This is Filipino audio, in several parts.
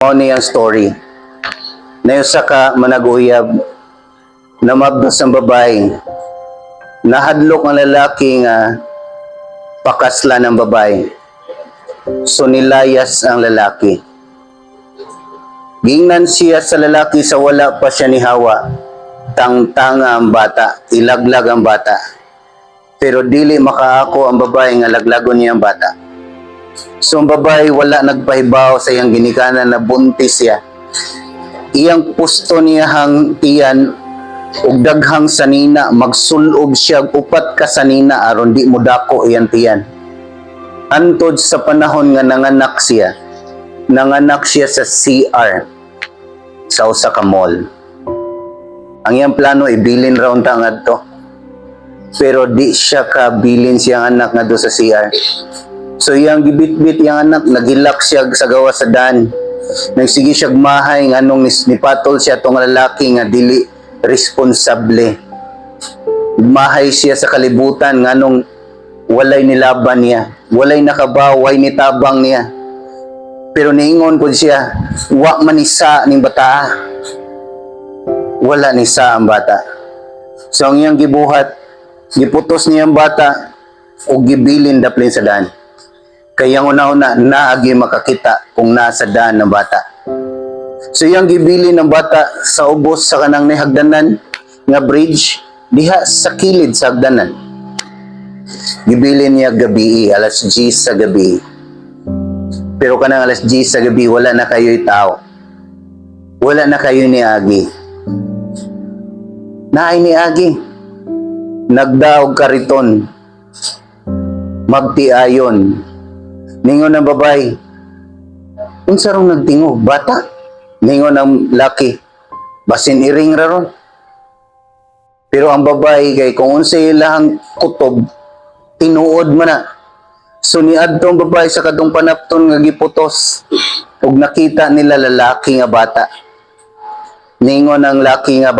Mao niyang story. Na usa ka manag-uyab na mabdos ang babae. Nahadlok ang lalaki nga pakaslan ng babae. So nilayas ang lalaki. Gingnan siya sa lalaki sa wala pa siya ni Hawa. Tangtanga ang bata, ilaglag ang bata. Pero dili makaako ang babae nga laglagon niya ang bata. So ang babae wala nagpahibaw sa iyang ginikanan na buntis siya. Iyang pusto niya hang tiyan ug daghang sanina, magsulob siya upat ka sanina aron di mo dako iyang tiyan. Antod sa panahon nga nanganak siya sa CR sa usa ka mall. Ang iyang plano ibilin raw unta ngadto. Pero di siya kabilin siyang anak ngadto sa CR. So iyang gibitbit iyang anak, nagilak siya sa gawas sa daan. Nagsige siya mahay nganong nipatol siya tong lalaki nga dili responsable. Mahay siya sa kalibutan nganong walay nilaban niya, walay nakabaway ni tabang niya. Pero niingon po siya, wa man isa ning bata. Wala ni sa ang bata. So ang iyang gibuhat, giputos niya ang bata o gibilin daplin sa daan. Kaya una-una, naagi makakita kung nasa daan ng bata. So iyang gibilin ng bata sa ubos sa kanang nihagdanan nga bridge, diha sa kilid sa hagdanan. Gibilin niya gabi, alas 10 sa gabi. Pero kanang alas 10 sa gabi, wala na kayo'y tao. Wala na kayo ni Agi. Naay ni Agi. Nagdaog kariton. Magtiayon. Ningon ng babae. Unsa rong nagtingog? Bata? Ningon ng laki. Basin iring ra ron. Pero ang babae kay kung unsa ilang kutob, tinuod man na. So niadto ang babae sa kadtong panapton nga giputos ug nakita nila lalaki nga bata. Ningon ang laki nga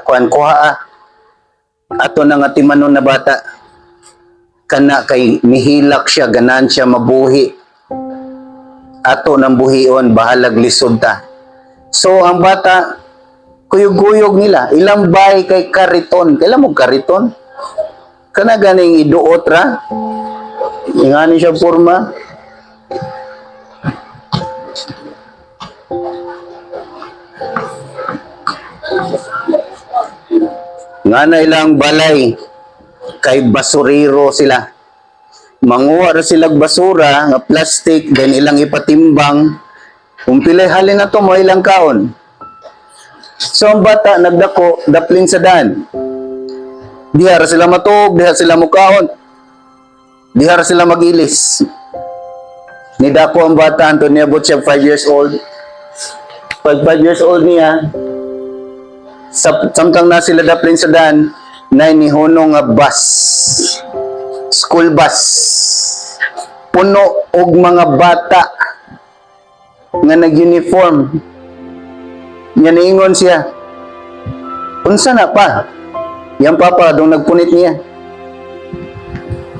kuha ato nang atimanon na bata. Kana kay mihilak siya, ganan siya mabuhi. Ato nang buhion, bahalag lisod ta. So ang bata, kuyog-kuyog nila. Ilang bay kay kariton. Kailan mo kariton? Kana ganing iduot ra. Ingani siya forma. Nga na ilang balay. Kay basuriro sila. Manguha ra sila basura nga plastic, then ilang ipatimbang. Kung pilay halin na to mo ilang kaon. So ang bata nagdako, daplin sa daan. Diha ra sila matug, diha sila mukaon. Diha ra sila magilis. Nidako ang bata anto niabot siya 5 years old. Pag 5 years old niya, samtang na sila daplin sa daan, na inihunong nga bus, school bus, puno og mga bata nga nag-uniform. Nga niingon siya, unsa na pa? Yang papa, dong nagpunit niya.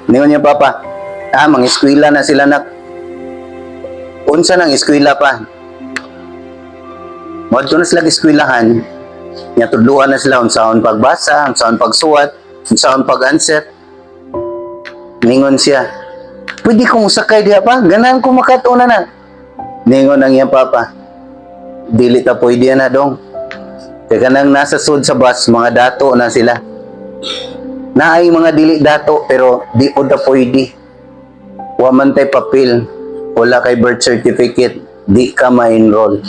Niingon niya papa, mga eskwela na sila nak. Unsa nang eskwela pa? Wadto na sila eskwelahan. Nya tudluan na sila unsaon pagbasa, unsaon pagsuwat, unsaon pag-answer. Ningon siya, pwede kong sakay diha pa? Ganahan ko makatuna na. Ningon ang iyang papa, dili ta pwede na dong. Kaya nang nasa sud sa bus, mga dato na sila. Naay mga dili dato, pero di po ta pwede. Wa man tay papel, wala kay birth certificate, di ka ma-enroll.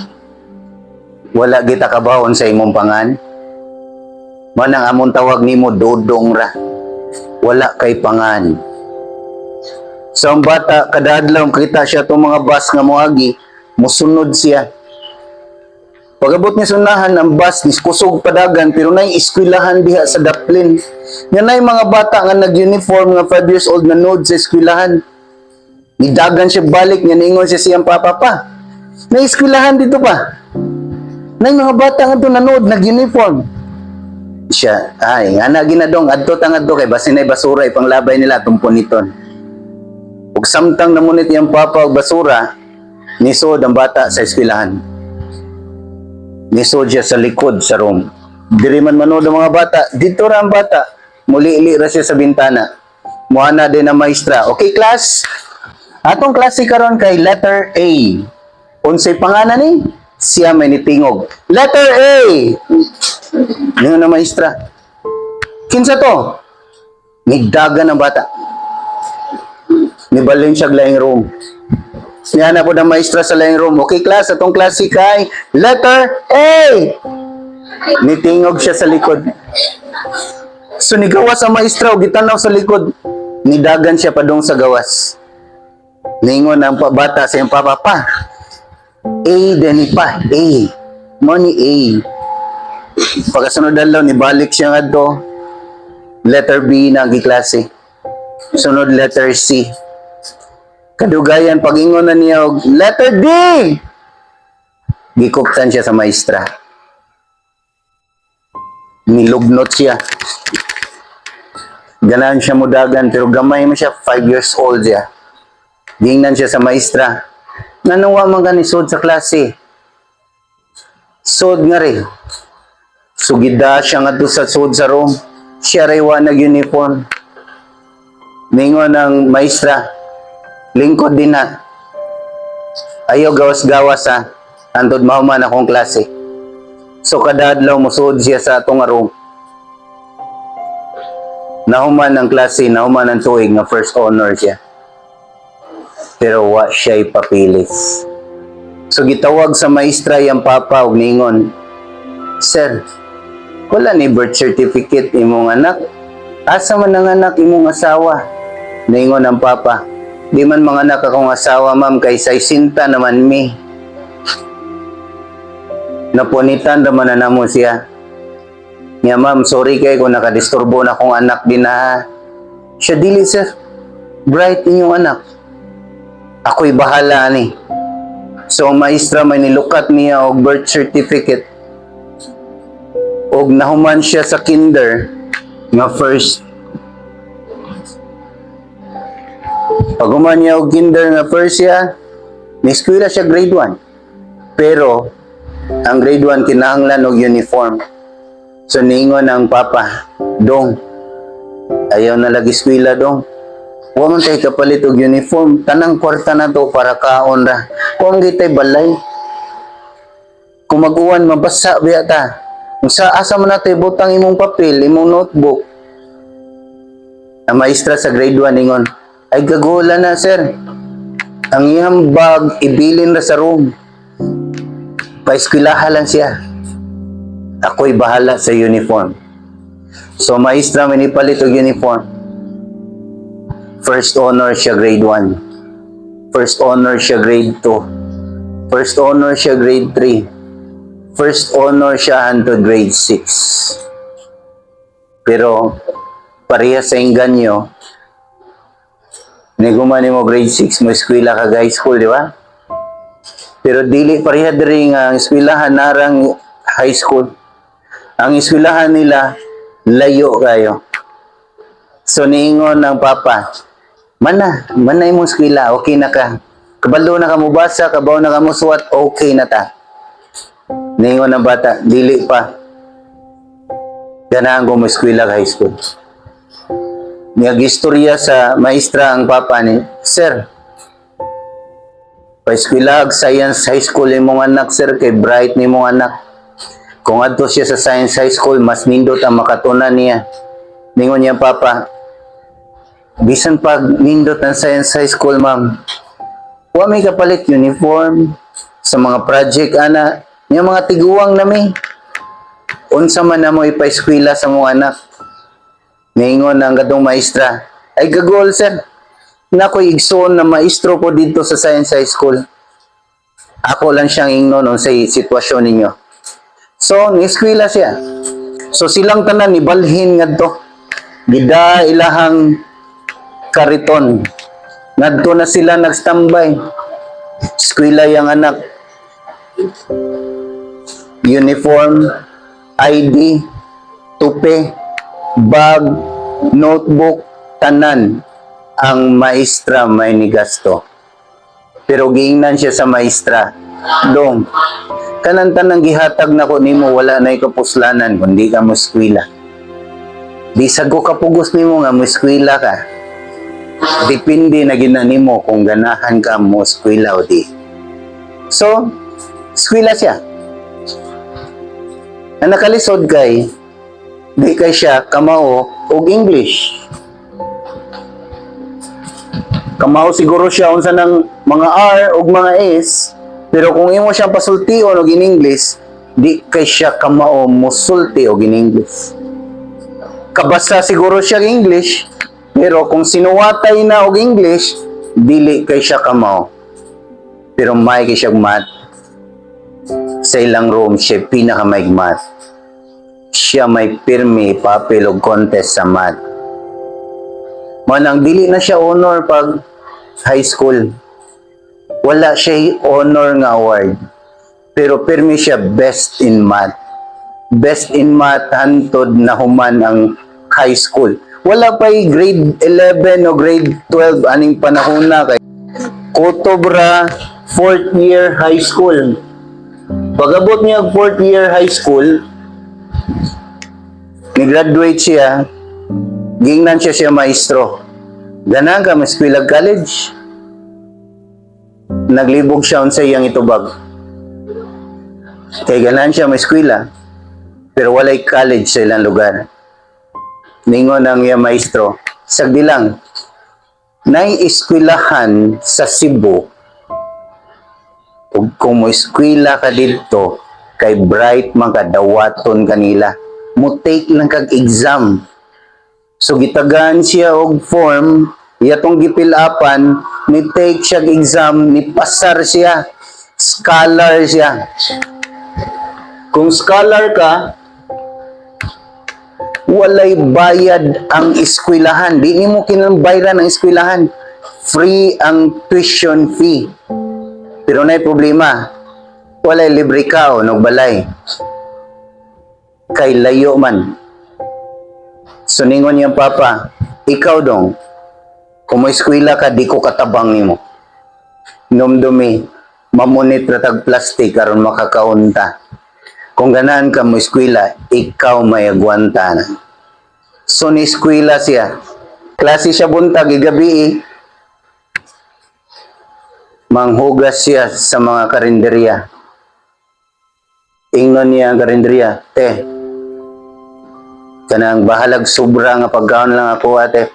Wala kita kabawon sa imong pangan. Manang amon tawag nimo dodong ra. Wala kay pangan. So ang bata, kada adlaw kita siya itong mga bus nga moagi, musunod siya. Pag-abot niya sunahan, ang bus, niskusog padagan, pero na'y eskwelahan diha sa daplin. Yan na'y mga bata nga nag-uniform nga 5 years old na nod sa eskwelahan. Nidagan siya balik, niya ningon siya siyang papa pa. Na'y eskwelahan dito pa. Na'y mga bata nga ito nanood, nag-uniform. Siya, ay, nga na ginadong, adto tangad to, kay basin ay basura, ipanglabay nila, tumpon iton. Ug samtang namunit yung papa og basura, Nisod ang bata sa eskwelahan. Nisod siya sa likod sa room. Diri man manood ang mga bata. Dito ra ang bata. Muli-ili ra siya sa bintana. Muana din ang maestra. Okay, class? Atong klase karon kay letter A. Unsay pangalan ni? Siya may nitingog. Letter A! Ngayon na maestra. Kinsa to? Nigdagan ang bata. Nibalin siya laing room. Siya na po ng maestra sa laing room. Okay, class, atong klase kay letter A. Nitingog siya sa likod. So, nigawas ang maestra o gitanaw sa likod. Nidagan siya padong sa gawas. Ningon ang bata sa iyang papa, pa. A, dani pa. A. Money A. Pagkasunod dalaw, nibalik siya nga do. Letter B na ang giklase. Sunod letter C. Kadugayan, pag-ingon na niya, letter D! Gikuptan siya sa maestra. Nilugnot siya. Ganahan siya mudagan, pero gamay mo siya, 5 years old siya. Gingnan siya sa maestra. Nanuwa man ka ni Sod sa klase. Sod nga rin. Sugida siya nga doon sa Sod sa room. Siya rin nag-uniform. Ningon ng maestra. Lingkod din na. Ayaw gawas-gawas ha. Antod mahuman akong klase. So kada adlaw musod siya sa atong room. Nahuman ang klase, nahuman ang tuig nga first honor siya. Pero wa siya'y papilis. So gitawag sa maestra yung papa ug ningon, Sir, wala ni birth certificate imong anak. Asa man ang anak imong asawa? Ningon ang papa, di man mga anak akong asawa ma'am kay sinta naman mi. Napunitan naman na namo siya. Nga ma'am, sorry kay kung nakadisturbo na akong anak din na. Siya dili sir, bright inyong anak. Ako'y bahala ni. So ang maestra may nilukat niya og birth certificate. Og nahuman siya sa kinder nga first. Pag human niya og kinder nga first siya, ni-eskwela siya grade 1. Pero ang grade 1 kinahanglan og uniform. So ningon ang papa, Dong, ayaw na lagi eskwela dong. Huwag man tayo kapalit og uniform, tanang kwarta na to para kaon ra. Huwag gitay balay. Kung mag-uwan, mabasa biya ta. Kung sa asa mo natin, butang imong papel, imong notebook. Ang maestra sa grade 1 ningon, ay gagula na sir. Ang iyang bag, ibilin na sa room. Paeskwilahan lang siya. Ako'y bahala sa uniform. So maestra may nipalit og uniform. First honor siya grade 1. First honor siya grade 2. First honor siya grade 3. First honor siya hangtod grade 6. Pero pareha sa inganyo, niguman mo grade 6 mo eskwela ka high school, di ba? Pero dili pareha diri nga eskwelahan narang high school. Ang eskwelahan nila layo kayo. So niingon ng papa, mana imong eskwela, okay na ka. Kabalo na ka mo basa, kabaw na ka mo suwat, okay na ta. Niingon ng bata, dili pa. Ganahan ko mo eskwela high school. Nag-istorya sa maestra ang papa ni, Sir, pa-eskwela science high school imong anak sir, kay bright ni mong anak. Kung adto siya sa science high school, mas nindot ang makatunan niya. Ningon niya, Papa, bisan pag nindot ng science high school, ma'am, huwag may kapalit uniform sa mga project, ana, yung mga tiguang nami. Unsa man na mo ipa-eskwela sa mga anak. Ningon ang gadong maestra, ay gagol, sir. Nako'y igsoon na maestro ko dito sa science high school. Ako lang siyang ingnon sa sitwasyon ninyo. So, ni-eskwela siya. So, silang tanan, ibalhin nga to. Gida ilahang kariton. Ngadto na sila nagstambay. Eskwela yung anak. Uniform, ID, tupe, bag, notebook, tanan. Ang maestra may nigasto. Pero giingnan siya sa maestra. Dong, kanantan ng gihatag na ko nimo wala na kapuslanan kundi ka mo eskwela. Di sa ko kapugos nimo nga mo eskwela ka. Depende na ginanimo kung ganahan ka mo eskwela o di. So, eskwela siya. Ang nakalisod kay, di kay siya kamao og English. Kamao siguro siya unsa ng mga R ug mga S, pero kung imo siya pasultion og in English, di kay siya kamao mosulti og in English. Kabasa siguro siya og English, pero kung sinuwatay na og English, dili kay siya kamao. Pero may kay siya math. Sa ilang room, siya pinakamay math. Siya may pirmi papel og contest sa math. Manang dili na siya honor pag high school. Wala siya honor nga award. Pero pirmi siya best in math. Best in math hantod na human ang high school. Wala pa'y grade 11 o grade 12 aning panahon na kay Kotobra 4th year high school. Pag-abot niya 4th year high school, ni-graduate siya, gingnan siya maestro. Ganang ka, Eskwela College. Naglibog siya sa iyang itubag. Kaya ganan siya eskwela, pero walay college sa ilang lugar. Ningon ang iyang maestro, sagdi lang, nay eskwelahan sa Cebu, ug kung mo eskwela ka dito, kay bright man ka, dawaton kanila. Mo take lang kag exam. So gitagaan siya og form, iyatong gipil-apan, ni take siya exam, ni pasar siya, scholar siya. Kung scholar ka, walay bayad ang eskwelahan. Di mo kinambayran ang eskwelahan. Free ang tuition fee. Pero na'y problema, walay libre ka o balay. Kay layo man. So ningon niyang papa, ikaw dong, kung mo eskwela ka, di ko katabang nimo. Numdumi, mamunit na tag plastic aron makakaunta. Kung ganahan ka mo eskwela, ikaw may agwanta na. So ni eskwela siya. Klase siya buntag, igabi manghugas siya sa mga karinderya. Ingnon niya ang karinderya, te, kanang bahalag sobra nga pagkaon lang ako ate.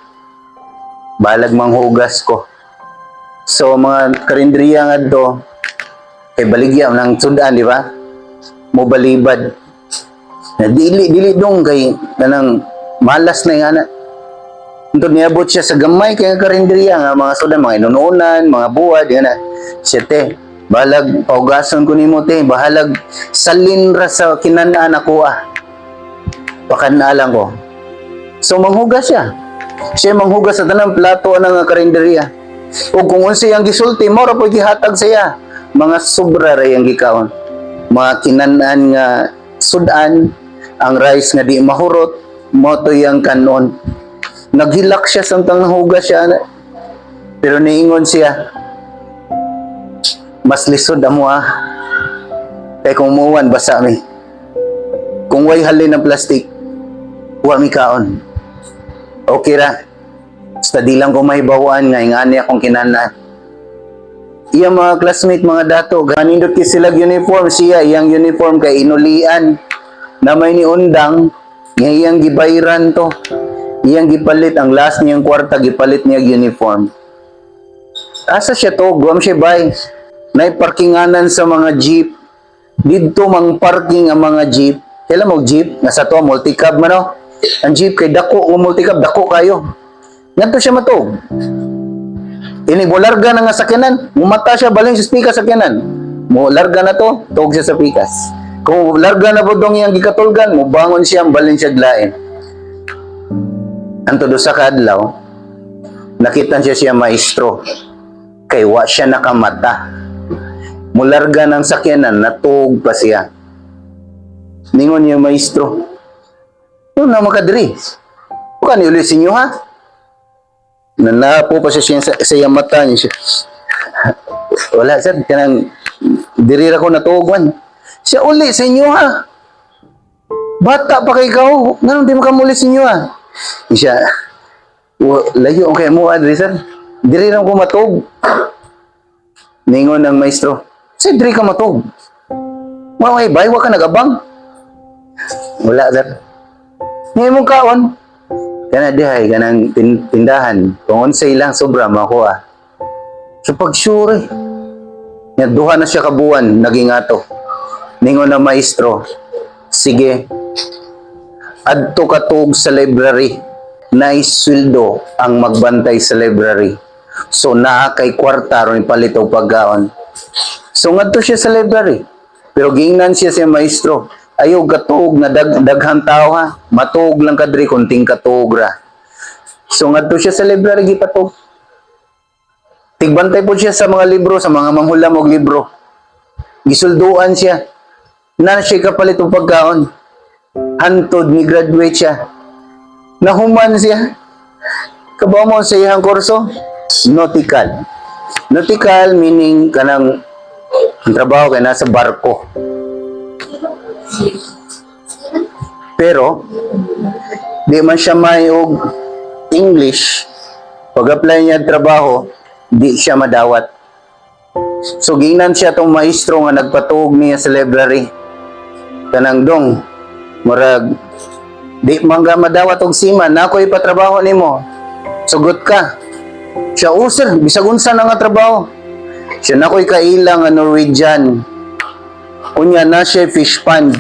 Bahalag manghugas ko. So mga karinderya nga do, kay baligya ng sudan, di ba? Mo balibad. Na dili dong kay kanang malas na yung anak. Untod niabot siya sa gamay kay karinderya nga mga sudan, mga inununan, mga buwad, yan na. Siya te, bahalag paugason ko nimo te, bahalag salin ra sa kinanaan ako pakanaalan ko. So manghugas siya. Siya manghugas sa tanang plato ng karinderya. O kung unsa ang gisulti, mo ra po gihatag siya. Mga sobra ra yang gikaon. Mga kinanaan nga sudan, ang rice nga di mahurot, mo to yang kanon. Naghilak siya samtang nahugas siya. Pero niingon siya, mas lisod amo kay kung muwan basa mi. Kung way halin ng plastic, wa mi kaon. Okay ra. Basta di lang ko mahibawaan nga ingani akong kinanaan. Iyang mga classmate, mga dato, ganindot ki sila uniform, siya iyang uniform kay inulian na may ni undang, nga iyang gibayran to. Iyang gipalit ang last niyang kwarta, gipalit niya uniform. Asa siya to? Guam siya bay. Nay parkinganan sa mga jeep. Dito mang parking ang mga jeep. Kailan mo jeep? Nasa to, multicab man o. Ang jeep kay dako o multicab, dako kayo. Nganto siya matog. Ini mo larga na nga sakyanan, mumata siya baling sa pikas sakyanan. Mo larga na to, tuog siya sa pikas. Kung larga na po dong iyang gikatulgan, mo bangon siya baling siya glain. Anto do sa kadlaw, nakita siya maestro. Kay wa siya nakamata. Mo larga ng sakyanan, natuog pa siya. Ningon niya maestro, "No na makadiri. Bukan ni ulit sinyo ha?" Nanapo pa siya sa iyang mata niya siya. Wala sir, kanang dirira ko natuguan. Siya uli sa inyo ha. Bata pa kay ikaw. Nga di mo ka muli sa inyo ha. Siya, layo ang kaya mo adri sir. Dirira ko matug. Ningon ng maestro, sir, diri ka matug. Mamay bay, wa ka nagabang. Wala sir. Ngayon mong kaon. Kana dihay, kanang tindahan. Kung unsay lang sobra, makuha. So pag sure, duha na siya kabuan, naging ato. Ningon na maestro, sige, adto ka tug sa library, na isuldo ang magbantay sa library. So naa kay kwarta ron palito pagkaon. So ngadto siya sa library. Pero gingnan siya sa maestro. Ayaw katug na daghang tao ha. Matug lang kadri kunting katug ra. So ngadto siya sa library gipatug. Tigbantay po siya sa mga libro, sa mga manghulam og libro. Gisulduan siya. Na siya kapalit og pagkaon. Hantod ni graduate siya. Nahuman siya. Kabaw mo sa iyang kurso? Nautical. Nautical meaning kanang ang trabaho kay nasa barko. Pero di man siya may og English. Pag-apply niya trabaho, di siya madawat. So gingnan siya tong maestro nga nagpatuog niya sa library. Kanang dong, murag di man ka madawat og seaman, nako ipatrabaho nimo. Sugot ka. Siya sir, bisag unsa na nga trabaho. Siya nakoy kailang nga Norwegian. Unya na siya fish pond.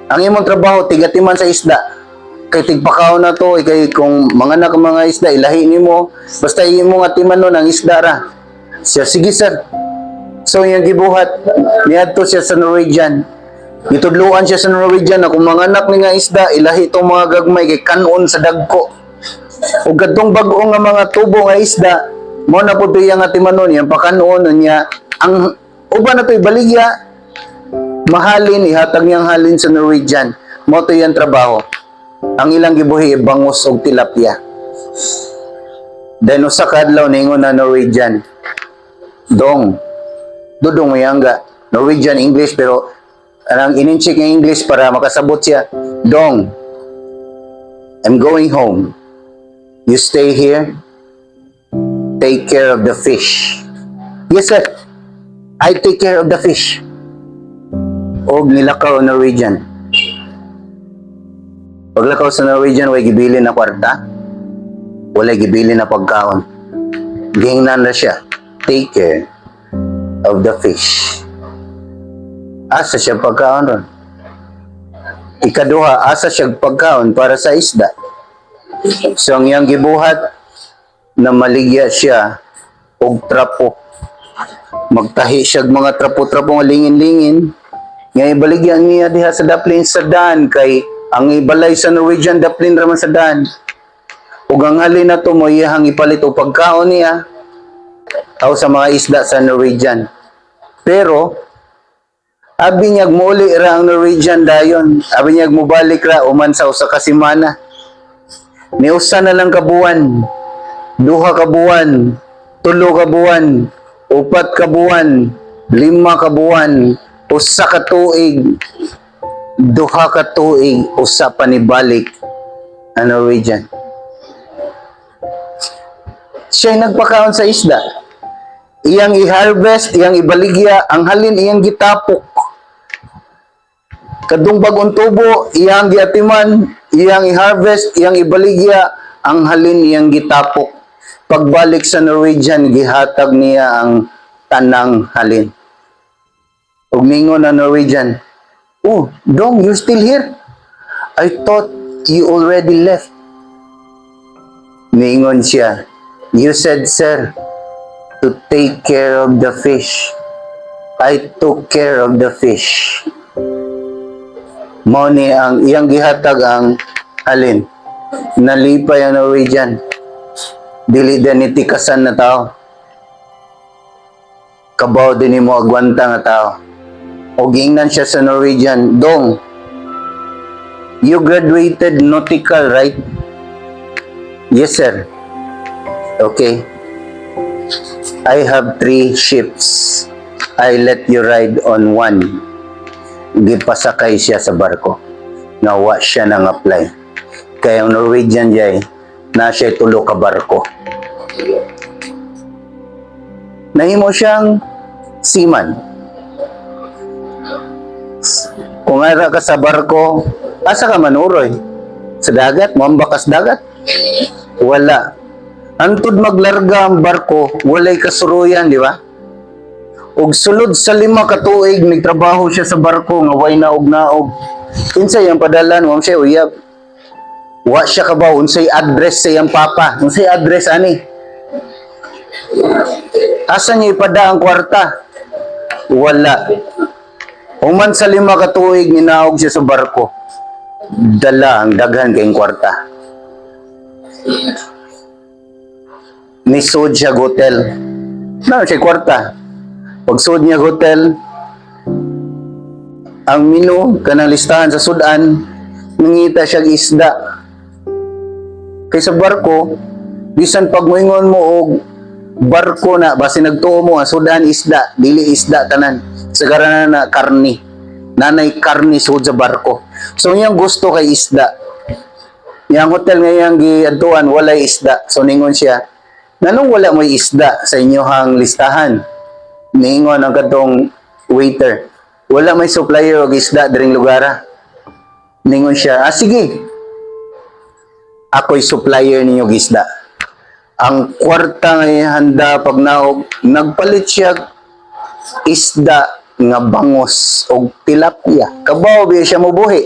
Ang imong trabaho tigatiman sa isda. Kay tigpakaw na to, kay kung manganak ang mga isda ilahi nimo, basta imong atiman nun ang isda ra. Siya sige sir. So yung gibuhat, niadto siya sa Norwegian. Gitudluan siya sa Norwegian na kung manganak ni nga isda ilahi tong mga gagmay kay kanon sa dagko. O gadtong bag-o nga mga tubo nga isda, mo na po ito yung atimanon, yung pakanoon niya, ang uban na ito'y baligya, mahalin, ihatag niyang halin sa Norwegian, mo ito yung trabaho. Ang ilang gibuhi, bangus o tilapia. Then, usa kadlaw ningon na Norwegian, dong, dudong mo yangga, Norwegian, English, pero ang ininchik ng English para makasabot siya, dong, I'm going home. You stay here. Take care of the fish. Yes, sir. I take care of the fish. Og nilakaw Norwegian. Paglakaw sa Norwegian, way gibili na kwarta. Wala gibili na pagkaon. Gingnan na siya. Take care of the fish. Asa siya pagkaon ron? Ikaduha, asa siya pagkaon para sa isda. So ang iyang gibuhat na maligya siya og trapo. Magtahi siya mga trapo-trapo nga lingin-lingin. Nga ibaligyan niya diha sa daplin sa daan kay ang ibalay sa Norwegian daplin raman sa daan. Ug ang halin na to mo iyang ipalit og pagkaon niya aw sa mga isda sa Norwegian. Pero abi niyag muli ra ang Norwegian dayon. Abi niyag mobalik ra uman sa usa ka semana. Niusa na lang kabuan, 2 ka buwan, 3 ka buwan, 4 ka buwan, 5 ka buwan, 1 ka tuig, 2 ka tuig, usa pa ni balik ang Norwegian. Siya'y nagpakaon sa isda. Iyang i-harvest, iyang ibaligya, ang halin iyang gitapok. Kadung bagong tubo, iyang giatiman, iyang i-harvest, iyang ibaligya, ang halin iyang gitapok. Pagbalik sa Norwegian, gihatag niya ang tanang halin. Ug ningon na Norwegian, "Oh, Dong, you're still here? I thought you already left." Ningon siya, "You said, sir, to take care of the fish. I took care of the fish." Mao ni ang iyang gihatag ang halin. Nalipay ang Norwegian. Dili din ni tikasan na tao. Kabaw din ni mo agwanta nga tao. O gingnan siya sa Norwegian, "Dong, you graduated nautical, right?" "Yes, sir." "Okay. I have 3 ships. I let you ride on one. Gipasakay siya sa barko. Nawa siya nang apply. Kaya ang Norwegian jay, na siya tulo ka barko. Nahimo siyang seaman. Kung ara ka sa barko, asa ka manuroy? Sa dagat? Mambakas dagat? Wala. Antod maglarga ang barko, walay kasuruyan, di ba? Og sulod sa 5 ka tuig, nagtrabaho siya sa barko, nga way naog-naog. Unsay ang padalan, wam siya uyab. Wa siya kabaw, unsay address sa iyang papa. Unsay address ani? Asa niya ipada ang kwarta? Wala. Human sa 5 ka tuig, ninaog siya sa barko. Dala ang daghan kayong kwarta. Nisod siya hotel. Na siya kwarta. Pagsud niya hotel, ang menu kanang listahan sa sudan, nangita siya isda. Kay sa barko, bisan pag moingon mo og barko na basi nagtuo mo ang sudan isda, dili isda tanan. Sagara na karni. Nanay karni sud sa barko. So iyang gusto kay isda. Yang hotel nga iyang giadtuan walay isda. So ningon siya, nanong wala mo isda sa inyohang listahan? Ningon ang katong waiter, wala may supplier og isda diring lugara. Ningon siya, sige, ako'y supplier ninyo og isda. Ang kwarta nga handa pag naog, nagpalit siya isda nga bangos og tilapia. Kabaw biya siya mobuhi.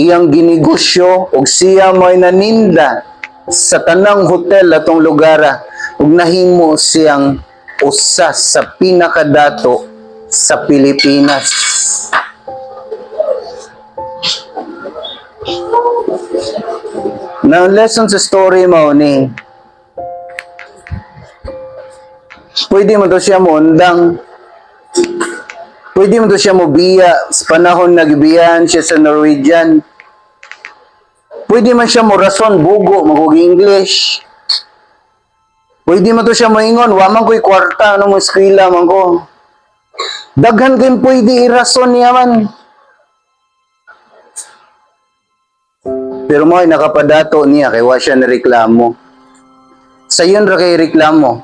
Iyang ginegosyo og siya may naninda sa tanang hotel atong lugara ug nahimo siyang usa sa pinakadato sa Pilipinas. Now, lesson sa story mo ni, pwede mo to siya mo undang, pwede mo to siya mo biya sa panahon nagbiyahan siya sa Norwegian. Pwede man siya mo rason bugo mag English. Pwede man to siya maingon, wa man ko'y kwarta, ano mo eskwela man ko. Daghan kayong pwede irason niya man. Pero mo ay nakapadato niya, kaya wa siya nareklamo. Sa yun ra kay reklamo.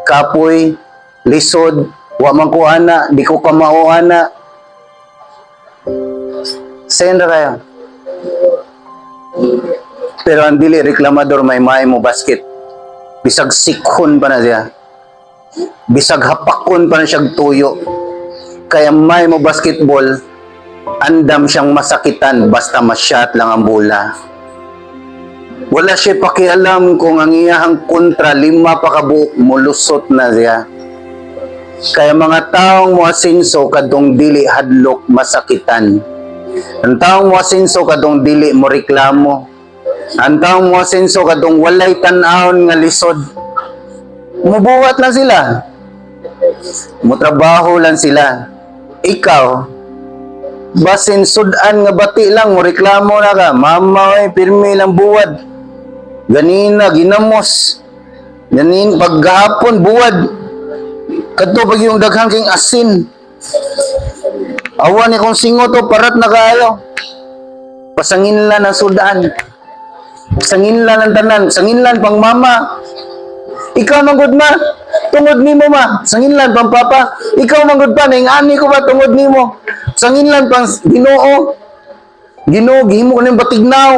Kapoy, lisod, wa man ko ana, di ko kamao ana. Sa yun ra kayo. Pero ang dili reklamador may mo basket. Bisag sikhon pa na siya. Bisag hapakon pa na siyang tuyo. Kaya may mo basketball, andam siyang masakitan basta masyat lang ang bola. Wala siya pakialam kung ang iyahang kontra 5 pa kabuok mulusot na siya. Kaya mga taong moasinso kadtong dili hadlok masakitan. Ang taong moasinso kadtong dili mo reklamo. Ang taong moasinso kadtong walay tan-awon nga lisod. Mubuhat lang sila. Mutrabaho lang sila. Ikaw, basin sudan nga bati lang, mo reklamo na ka. Mama, pirmi lang buwad. Ganina, ginamos. Ganin, paghapon, buwad. Kadto pag yung daghang king asin. Awan ni kung singo to, parat na kayo. Pasangin lang ang sudan. Sanginlan ang tanan, sanginlan pang mama. Ikaw manggod ma, tungod nimo ma. Sanginlan pang papa. Ikaw manggod pa, naingani ko ba tungod nimo. Sanginlan pang Ginoo. Ginoo, gihimo ko ng batignaw.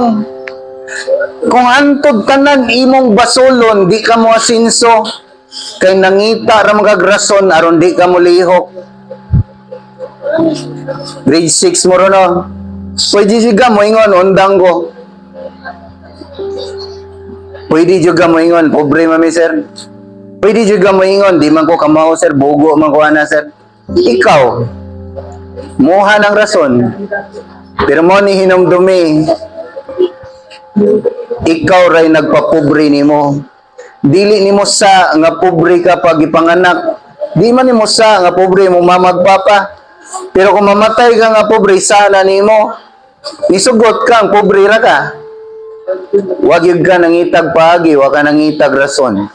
Kung antod tanan imong basolon, di ka mo asinso. Kay nangita ra magagrason aron di ka mo lihok. Grade 6 mo ron, no? Pwede siya mo ingon, undang ko. Pwede juga mo ingon, pobre mami sir. Pwede juga mo ingon, di man ko kamao sir, bugo man ko ana sir. Ikaw, muha ng rason. Pero mo ni hinumdumi, ikaw ray nagpapobre nimo. Dili nimo sa nga pobre ka pag ipanganak. Di man nimo sa nga pobre mo mamagpapa. Pero kung mamatay ka nga pobre, sana nimo. Isugot kang pobre ra ka. Wag yung ka nangitag paagi, wag ka nangitag rason.